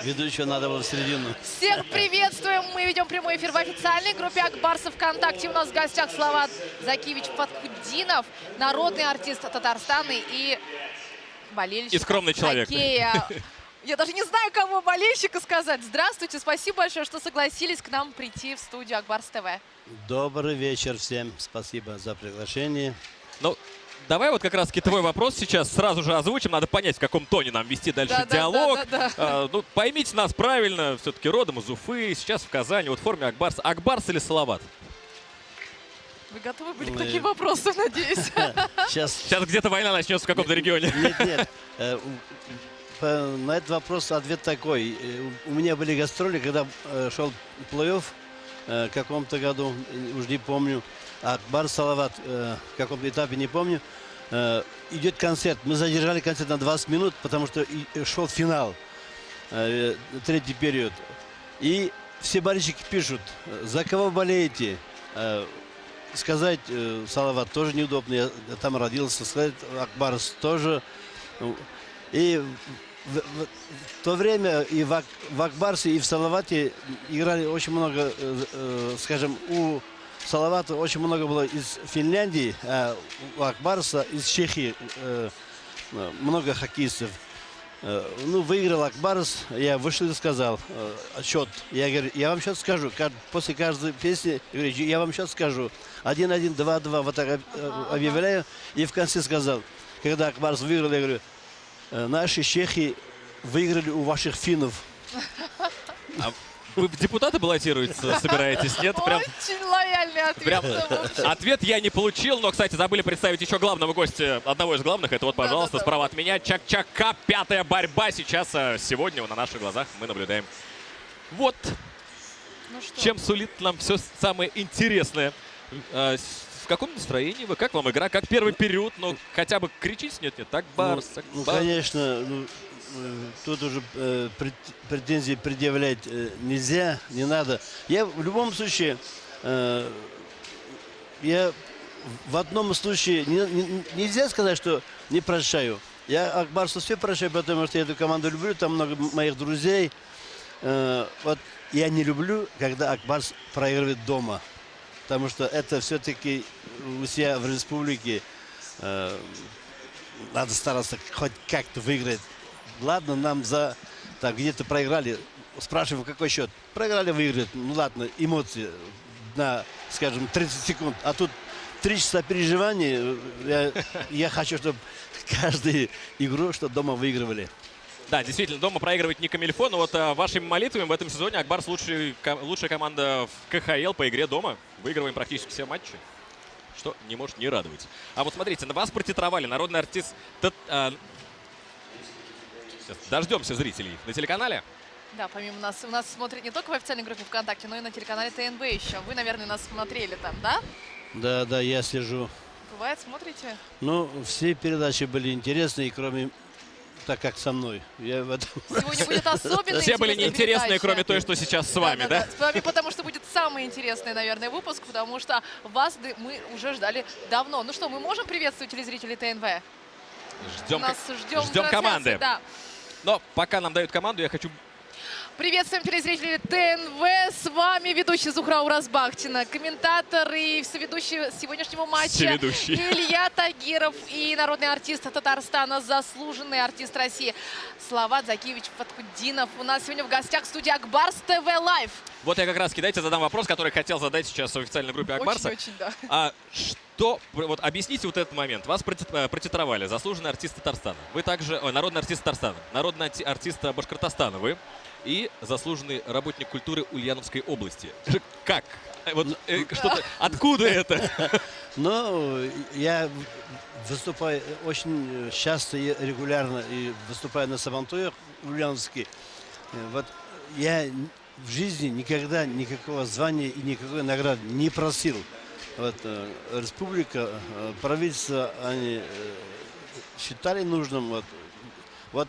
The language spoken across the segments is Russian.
Ведущего надо было в середину. Всех приветствуем. Мы ведем прямой эфир в официальной группе Акбарса ВКонтакте. У нас в гостях Салават Закиевич Фатхуддинов, народный артист Татарстана и болельщик. И скромный человек. Хоккея. Я даже не знаю, кого болельщика сказать. Здравствуйте, спасибо большое, что согласились к нам прийти в студию Акбарс ТВ. Добрый вечер всем. Спасибо за приглашение. Ну, давай вот как раз-таки твой вопрос сейчас сразу же озвучим. Надо понять, в каком тоне нам вести дальше диалог. Ну, поймите нас правильно. Все-таки родом из Уфы, сейчас в Казани. Вот в форме Акбарс. Акбарс или Салават? Вы готовы были к таким вопросам, надеюсь? Сейчас где-то война начнется в каком-то регионе. Нет. На этот вопрос ответ такой. У меня были гастроли, когда шел плей-офф в каком-то году, уже не помню. Акбарс, Салават, в каком-то этапе, не помню. Идет концерт. Мы задержали концерт на 20 минут, потому что шел финал, третий период. И все болельщики пишут, за кого болеете. Сказать Салават тоже неудобно, я там родился. Сказать Акбарс тоже. И в то время и в Акбарсе, и в Салавате играли очень много, скажем, у Салавата очень много было из Финляндии, а у Акбарса из Чехии много хоккеистов. Ну, выиграл Акбарс, я вышел и сказал счет. Я говорю, я вам сейчас скажу, после каждой песни, я вам сейчас скажу. 1-1, 2-2, вот так объявляю. И в конце сказал, когда Акбарс выиграл, я говорю, наши чехи выиграли у ваших финнов. А вы в депутаты баллотируете, собираетесь? Нет? Прям, очень лояльный ответ. Прям ответ я не получил, но, кстати, забыли представить еще главного гостя, одного из главных. Это вот, пожалуйста, справа от меня, Чак-Чака, пятая борьба. Сейчас, сегодня на наших глазах мы наблюдаем. Вот, Ну что? чем сулит нам все самое интересное. В каком настроении вы? Как вам игра? Как первый период? Ну, хотя бы кричите, нет-нет, так, Барс. Ну, конечно, тут уже претензии предъявлять нельзя, не надо. Я в любом случае, я в одном случае, нельзя сказать, что не прощаю. Я Акбарсу все прощаю, потому что я эту команду люблю, там много моих друзей. Вот я не люблю, когда Акбарс проигрывает дома. Потому что это все-таки у себя в республике надо стараться хоть как-то выиграть. Ладно, нам так где-то проиграли, спрашиваем, какой счет. Проиграли, выиграли. Ну ладно, эмоции на, скажем, 30 секунд. А тут 3 часа переживаний. Я хочу, чтобы каждую игру, что дома выигрывали. Да, действительно, дома проигрывать не камильфо, но вот вашими молитвами в этом сезоне Акбарс лучшая команда в КХЛ по игре дома. Выигрываем практически все матчи, что не может не радовать. А вот смотрите, на вас протитровали народный артист... Сейчас дождемся зрителей на телеканале. Да, помимо нас, у нас смотрят не только в официальной группе ВКонтакте, но и на телеканале ТНВ еще. Вы, наверное, нас смотрели там, да? Да, я слежу. Бывает, смотрите? Ну, все передачи были интересные, кроме... Так как со мной. Сегодня будет особенно все были неинтересные, передача. кроме той, что сейчас с вами, да? С вами, потому что будет самый интересный, наверное, выпуск, потому что вас мы уже ждали давно. Ну что, мы можем приветствовать телезрителей ТНВ? Ждем команды. Да. Но пока нам дают команду, я хочу... Приветствуем телезрителей ТНВ. С вами ведущий Зухра Уразбахтина, комментатор и соведущий сегодняшнего матча Илья Тагиров и народный артист Татарстана, заслуженный артист России Салават Закиевич Фатхуддинов. У нас сегодня в гостях студия Акбарс ТВ Лайв. Вот я как раз, кидайте, задам вопрос, который хотел задать сейчас в официальной группе Акбарса. Очень, да. Вот объясните вот этот момент. Вас протитровали, заслуженный артист Татарстана. Вы также, народный артист Татарстана, народный артист Башкортостана вы и заслуженный работник культуры Ульяновской области. Как? Вот что-то. Откуда это? Ну, я выступаю очень часто и регулярно и выступаю на сабантуях ульяновских. Вот я в жизни никогда никакого звания и никакой награды не просил. Вот, республика, правительство, они считали нужным. Вот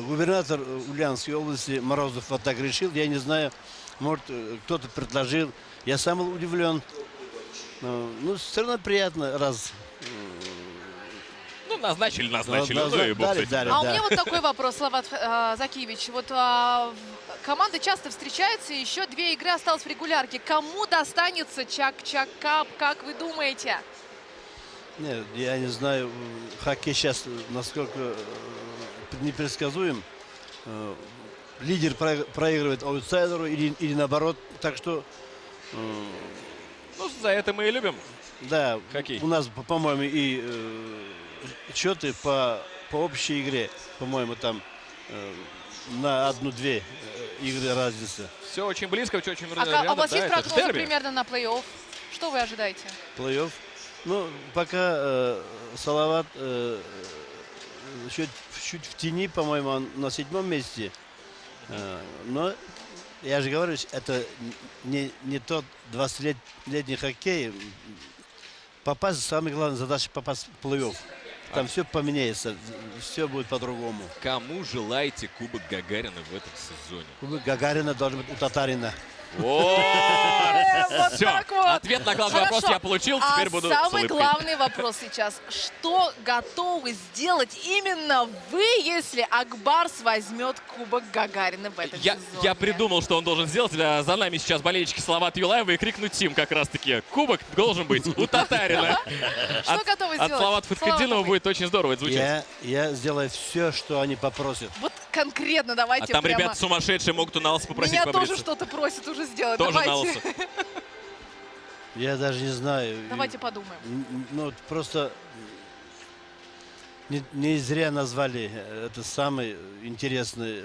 губернатор Ульяновской области Морозов вот так решил. Я не знаю, может, кто-то предложил. Я сам был удивлен. Ну, все равно приятно, раз... Ну, назначили. Ну, и бог с Дали, этим. дали, А у да. меня вот такой вопрос, Салават Закиевич. Вот команды часто встречаются, еще 2 игры осталось в регулярке. Кому достанется Чак-Чак-Кап, как вы думаете? Нет, я не знаю, хоккей сейчас насколько непредсказуем. Лидер проигрывает аутсайдеру или наоборот. Так что, Ну, за это мы и любим. да, Хоккей. у нас, по-моему, и счеты по общей игре, по-моему, там на 1-2 игры разница. Все очень близко, все очень А рядом. у вас да, есть это же прогнозы дерби. примерно на плей-офф? Что вы ожидаете? Плей-офф. Ну, пока Салават чуть в тени, по-моему, он на 7-м месте. Но я же говорю, это не тот 20-летний хоккей. Попасть, самая главная задача попасть в плей-офф. Там все поменяется, все будет по-другому. Кому желаете Кубок Гагарина в этом сезоне? Кубок Гагарина должен быть у Татарина. Вот Все, так вот. ответ на главный вопрос Хорошо. я получил, А теперь буду с самый улыбкой. главный вопрос сейчас. Что готовы сделать именно вы, если Акбарс возьмет Кубок Гагарина в этом сезоне? Я придумал, что он должен сделать. За нами сейчас болельщики Салавата Юлаева и крикнуть им как раз-таки. Кубок должен быть у Татарина. Что готовы От сделать? Салавата Фатхетдинова будет очень здорово это звучать. Я сделаю все, что они попросят. Вот конкретно давайте А там прямо. ребята сумасшедшие могут у нас попросить Меня побриться. тоже что-то просят уже сделать. Тоже Давайте. на лысо. Я даже не знаю. Давайте подумаем. Ну, просто не зря назвали это самый интересный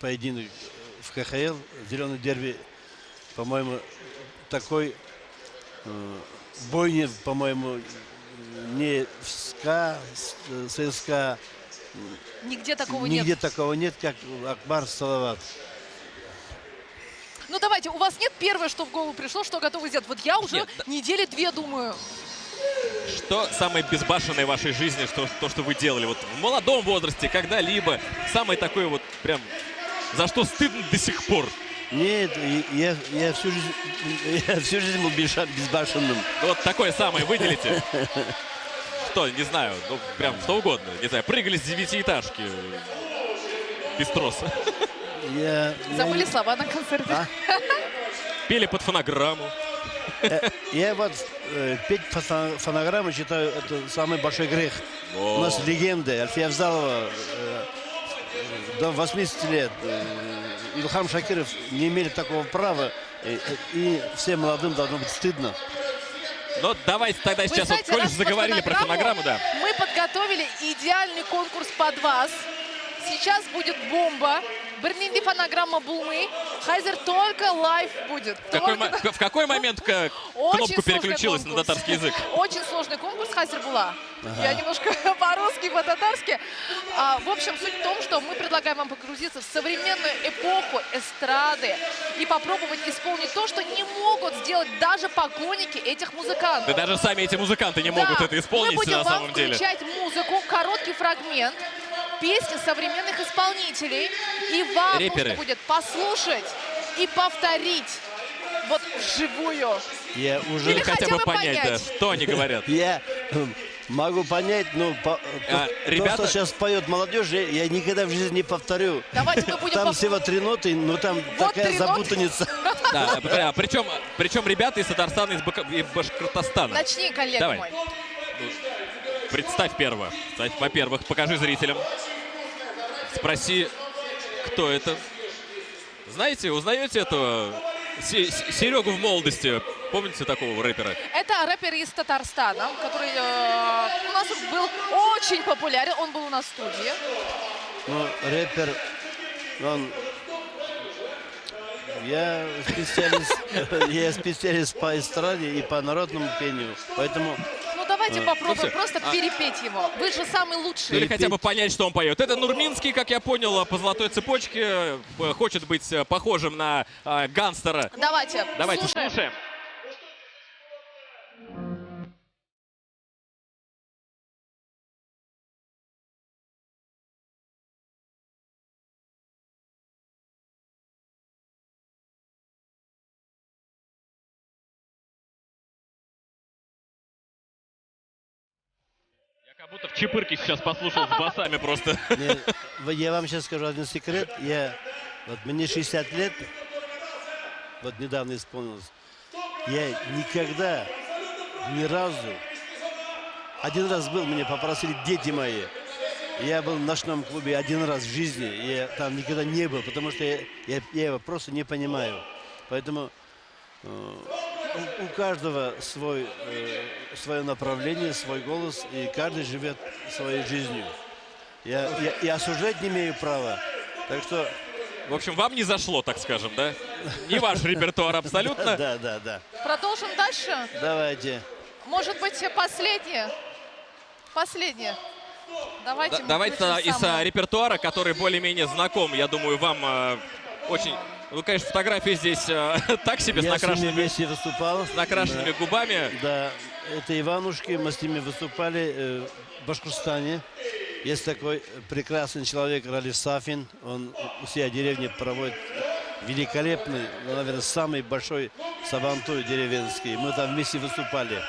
поединок в КХЛ. Зеленый дерби, по-моему, такой бойни, по-моему, не в СКА, ССКА. Нигде такого Нигде нет. такого нет, как Акбар Салават. Ну давайте, у вас нет первое, что в голову пришло, что готовы сделать? Вот я уже Нет, недели 2 думаю. Что самое безбашенное в вашей жизни, то, что вы делали вот в молодом возрасте, когда-либо, самое такое вот прям, за что стыдно до сих пор? Нет, я всю жизнь был безбашенным. Вот такое самое выделите. Что, не знаю, ну прям что угодно. Не знаю, прыгали с 9-этажки без троса. Забыли слова на концерте. А? Пели под фонограмму. Я вот петь по фонограмму считаю, это самый большой грех. У нас легенды. Альфия Авзалова до 80 лет. Илхам Шакиров не имели такого права. И всем молодым должно быть стыдно. Ну, давайте тогда Вы сейчас, знаете, вот, коль раз же под заговорили про фонограмму, да. Мы подготовили идеальный конкурс под вас. Сейчас будет бомба. Бернинди фонограмма Булмы. Хайзер только лайв будет. В какой момент кнопку переключилась на татарский язык? Очень сложный конкурс, Хайзер была. Я немножко по-русски, по-татарски. В общем, суть в том, что мы предлагаем вам погрузиться в современную эпоху эстрады и попробовать исполнить то, что не могут сделать даже поклонники этих музыкантов. Да даже сами эти музыканты не могут это исполнить мы будем на самом вам деле. включать музыку, короткий фрагмент, песни современных исполнителей. И вам Рэперы. нужно будет послушать и повторить вот вживую. Я Или уже Хотя бы хотя бы понять, да, понять. что они говорят. я могу понять, но ребята- то, что сейчас поет молодежь, я никогда в жизни не повторю. Давайте мы будем... Там всего 3 ноты, но там Вот такая 3 ноты. запутаница. Да, причем ребята из Татарстана, и Башкортостана. Начни, коллега Давай. мой. Представь первого. Во-первых, покажи зрителям. Спроси, кто это. Знаете, узнаете этого Серегу в молодости? Помните такого рэпера? Это рэпер из Татарстана, который у нас был очень популярен. Он был у нас в студии. Ну, рэпер, он... Я специалист по эстраде и по народному пению, поэтому... Ну давайте попробуем всё. просто перепеть его. Вы же самый лучший. Или хотя бы понять, что он поет. Это Нурминский, как я понял, по золотой цепочке. Хочет быть похожим на гангстера. Давайте, Давайте слушаем. слушаем. Как будто в Чепырке сейчас послушал с басами просто. Я вам сейчас скажу один секрет. Вот мне 60 лет, вот недавно исполнилось. Я никогда, ни разу, один раз был, меня попросили дети мои. Я был в ночном клубе один раз в жизни, я там никогда не был, потому что я его просто не понимаю. Поэтому у каждого свое направление, свой голос, и каждый живет своей жизнью. Я осуждать не имею права. Так что... В общем, вам не зашло, так скажем, да? Не ваш репертуар абсолютно. Да. Продолжим дальше. Давайте. Может быть, последнее? Последнее. Давайте Давайте из репертуара, который более-менее знаком, я думаю, вам очень... Ну, конечно, фотографии здесь так себе, с накрашенными губами. Да, это Иванушки, мы с ними выступали в Башкортостане. Есть такой прекрасный человек Ралиф Сафин, он у себя в деревне проводит великолепный, наверное, самый большой сабантуй деревенский. Мы там вместе выступали.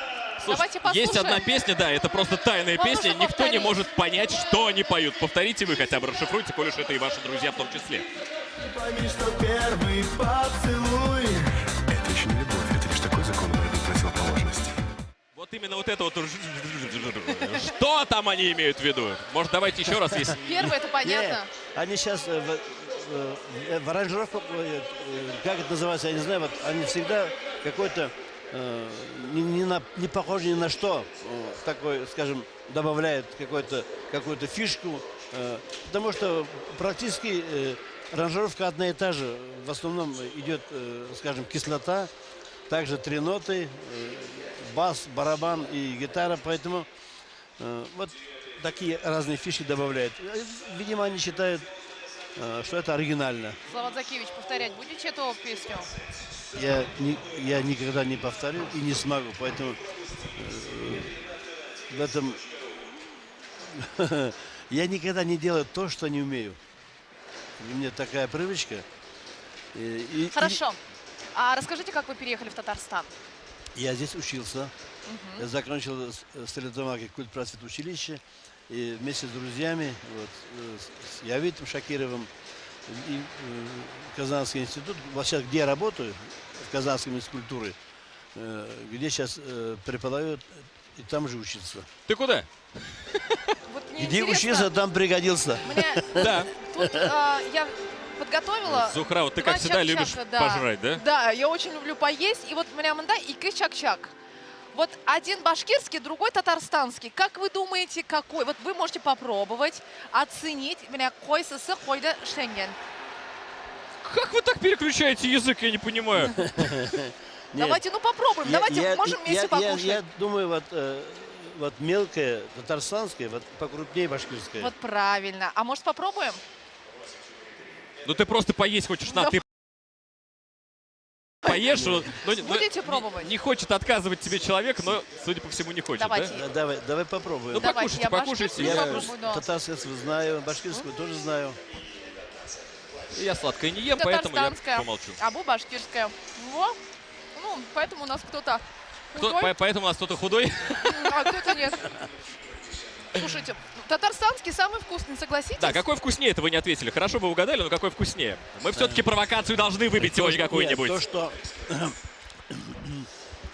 Слушайте, есть одна песня, да, это просто тайная песня, никто не может понять, что они поют. Повторите вы хотя бы, расшифруйте, коль уж это и ваши друзья в том числе. Пойми, что первый поцелуй — это еще не любовь, это лишь такой закон противоположности. Вот именно вот это вот. Что там они имеют в виду? Может, давайте еще раз, если... Первое, это понятно. Нет, они сейчас в аранжировку, как это называется, я не знаю, вот они всегда какой-то не похож ни на что, такой, скажем, добавляют какую-то фишку, потому что практически аранжировка одна и та же. В основном идет, скажем, кислота, также три ноты, бас, барабан и гитара, поэтому вот такие разные фишки добавляют. Видимо, они считают, что это оригинально. Слават Закевич, повторять будете эту песню? Я никогда не повторю и не смогу, поэтому в этом я никогда не делаю то, что не умею. У меня такая привычка. Хорошо. А расскажите, как вы переехали в Татарстан? Я здесь учился. Я закончил Стерлитамакское культпросветучилище. И вместе с друзьями, вот, с Явитом Шакировым, и Казанский институт, вот сейчас где я работаю, в Казанском институте культуры, где сейчас преподают, и там же учиться. Ты куда? Вот Где учился, там пригодился. Да. Тут я подготовила. Зухра, вот ты как всегда любишь пожрать, да? Да, я очень люблю поесть. И вот у меня мында и чак-чак. Вот один башкирский, другой татарстанский. Как вы думаете, какой? Вот вы можете попробовать, оценить. Меня койсысы койда шенген. Как вы так переключаете язык, я не понимаю. Давайте, ну попробуем. Давайте, можем вместе покушать. Я думаю, вот мелкое татарстанское, вот покрупнее башкирское. Вот правильно. А может попробуем? Ну ты просто поесть хочешь, на, ты поешь. Будете пробовать? Не хочет отказывать тебе человек, но, судя по всему, не хочет, Давайте. да? Давай попробуем. Ну покушайте, покушайте. Я татарское знаю, башкирскую тоже знаю. Я сладкое не ем, поэтому я помолчу. Абу башкирская. Во. Ну, поэтому у нас кто-то худой. Поэтому у нас кто-то худой? А кто-то нет. Слушайте, татарстанский самый вкусный, согласитесь? Да, какой вкуснее, это вы не ответили. Хорошо бы угадали, но какой вкуснее? Мы все-таки провокацию должны выбить сегодня какую-нибудь. То, что...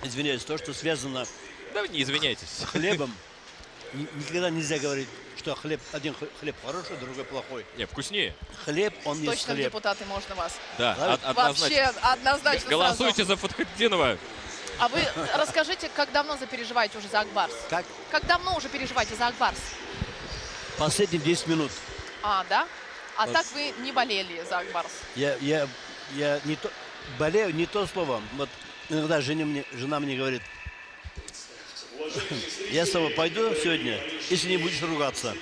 Извиняюсь, то, что связано... Да вы не извиняйтесь. С хлебом. Никогда нельзя говорить, что один хлеб хороший, другой плохой. Не, вкуснее. Хлеб, он есть Точно хлеб. депутаты можно вас. Да, Вообще однозначно. Голосуйте за Фатхетдинова. А вы расскажите, как давно переживаете уже за Акбарс? Как давно уже переживаете за Акбарс? Последние 10 минут. А, да? А так вы не болели за Акбарс? Я не то, болею, не то слово. Вот иногда жена мне говорит, я с тобой пойду сегодня, если не будешь ругаться.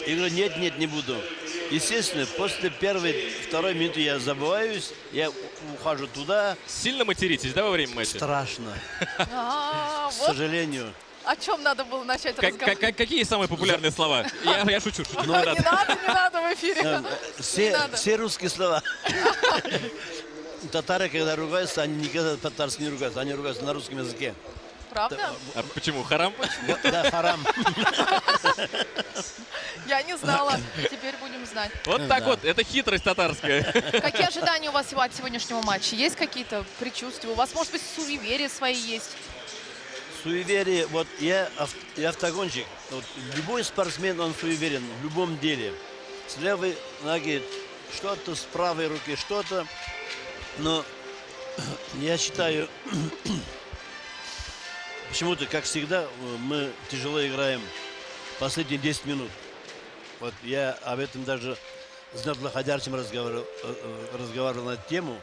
Я говорю, нет, не буду. Естественно, после второй минуты я забываюсь, я ухожу туда. Сильно материтесь, да, во время матча? Страшно. К Вот сожалению. о чем надо было начать разговор. Какие самые популярные слова? Я шучу. Не надо в эфире. Все русские слова. Татары, когда ругаются, они никогда по-татарски не ругаются, они ругаются на русском языке. Правда? А почему? Харам? Да, харам. Я не знала. Теперь будем знать. Вот так вот, это хитрость татарская. Какие ожидания у вас от сегодняшнего матча? Есть какие-то предчувствия? У вас, может быть, суеверия свои есть? Суеверие, вот я автогонщик. Вот любой спортсмен, он суеверен в любом деле. С левой ноги что-то, с правой руки что-то. Но я считаю, почему-то, как всегда, мы тяжело играем последние 10 минут. Вот я об этом даже с Надлахадярчем разговаривал на эту тему.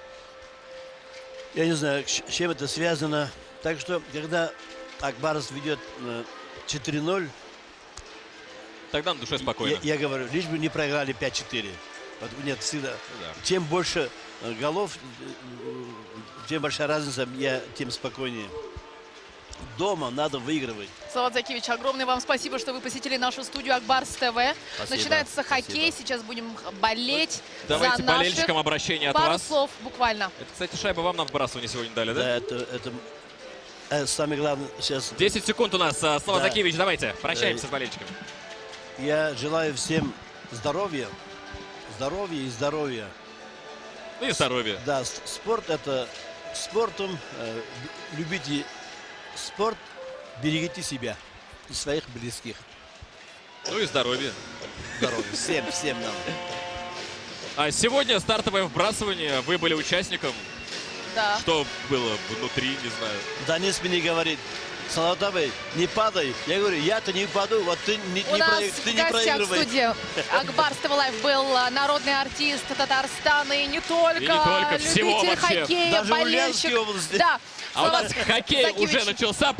Я не знаю, с чем это связано. Так что, когда Акбарс ведет 4-0, Тогда на душе спокойно. я говорю, лишь бы не проиграли 5-4. Вот нет, всегда. Да. Чем больше голов, чем большая разница, тем спокойнее. Дома надо выигрывать. Салават Закевич, огромное вам спасибо, что вы посетили нашу студию Акбарс ТВ. Начинается хоккей, сейчас будем болеть Давайте за наших. болельщикам обращение от Пару вас. слов буквально. Это, кстати, шайба вам на вбрасывание сегодня дали, да? Да, это самое главное сейчас. 10 секунд у нас. Слава Да. Закевич, давайте, прощаемся с болельщиками. Я желаю всем здоровья, здоровья и здоровья. Ну и здоровья. Да, спорт это спортом. Любите спорт, берегите себя и своих близких. Ну и здоровья. Здоровья всем нам. А сегодня стартовое вбрасывание. Вы были участником. Да. Что было внутри, не знаю. Данис мне говорит: Салатовый, не падай. Я говорю, я-то не паду, вот ты не, У нас ты в не гостях в проигрывай. студии Акбарс ТВ Лайв был народный артист Татарстана и не только. И не только, всего любитель вообще. хоккея, Даже в болельщик. Ульяновской области. Да. А у нас Салават хоккей Закевич. уже начался.